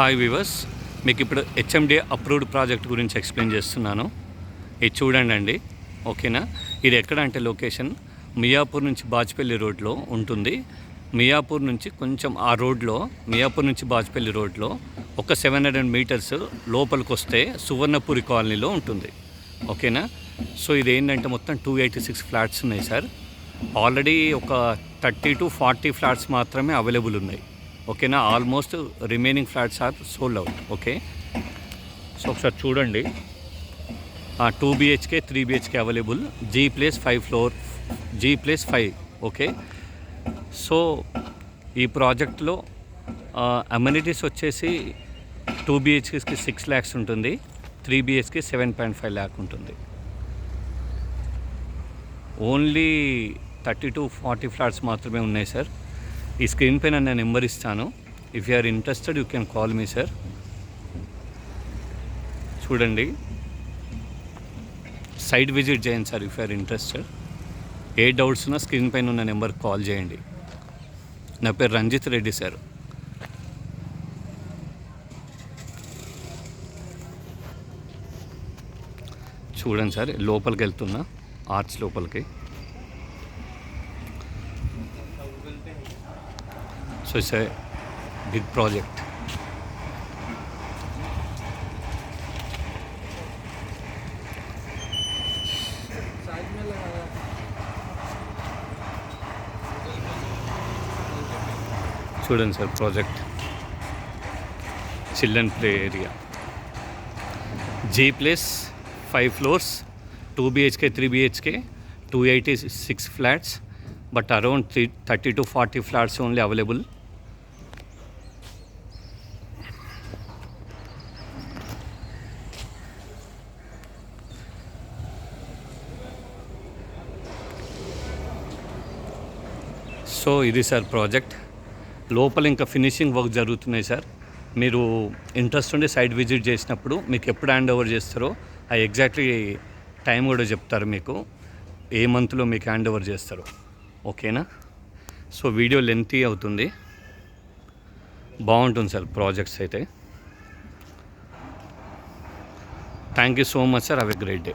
Hi weavers, మీకు ఇప్పుడు HMD approved project గురించి ఎక్స్ప్లెయిన్ చేస్తున్నాను. ఇది చూడండి అండి, ఓకేనా. ఇది ఎక్కడ అంటే లొకేషన్ మియాపూర్ నుంచి బాజ్పల్లి రోడ్లో ఉంటుంది. మియాపూర్ నుంచి కొంచెం ఆ రోడ్లో, మియాపూర్ నుంచి బాజ్పల్లి రోడ్లో ఒక 700 మీటర్స్ లోపలికి వస్తే సువర్ణపురి కాలనీలో ఉంటుంది, ఓకేనా. సో ఇది ఏంటంటే మొత్తం 286 ఫ్లాట్స్ ఉన్నాయి సార్. ఆల్రెడీ ఒక 30 to 40 ఫ్లాట్స్ మాత్రమే అవైలబుల్ ఉన్నాయి, ఓకేనా. Almost remaining flats are sold out, okay. So ఒకసారి చూడండి, 2 BHK 3 BHK available, G+5, okay. So ఈ ప్రాజెక్ట్లో అమ్యూనిటీస్ వచ్చేసి 2 BHKకి 6 lakhs ఉంటుంది, 3 BHK 7.5 lakh ఉంటుంది. ఓన్లీ 30 to 40 ఫ్లాట్స్ మాత్రమే ఉన్నాయి సార్. ఈ స్క్రీన్ పైన నేను నెంబర్ ఇస్తాను. If you are interested you can call me sir. చూడండి, సైట్ విజిట్ చేయండి sir if you are interested. ఏ డౌట్స్ ఉన్నా స్క్రీన్ పైన ఉన్న నెంబర్కి కాల్ చేయండి. నా పేరు రంజిత్ రెడ్డి సార్. చూడండి సార్, లోపలికి వెళ్తున్నా, ఆర్చ్ లోపలికి. So it's a big project. చూడండి sir, project children play area, G+5 floors, 2 BHK 3 BHK, 286 flats, but around 30 to 40 flats only available. So ఇది సార్ ప్రాజెక్ట్. లోపల ఇంకా ఫినిషింగ్ వర్క్ జరుగుతున్నాయి సార్. మీరు ఇంట్రెస్ట్ ఉండి సైట్ విజిట్ చేసినప్పుడు మీకు ఎప్పుడు హ్యాండ్ ఓవర్ చేస్తారో ఆ ఎగ్జాక్ట్లీ టైం కూడా చెప్తారు మీకు, ఏ మంత్లో మీకు హ్యాండ్ ఓవర్ చేస్తారో, ఓకేనా. సో వీడియో లెంతీ అవుతుంది, బాగుంటుంది సార్ ప్రాజెక్ట్స్ అయితే. Thank you so much sir, have a great day.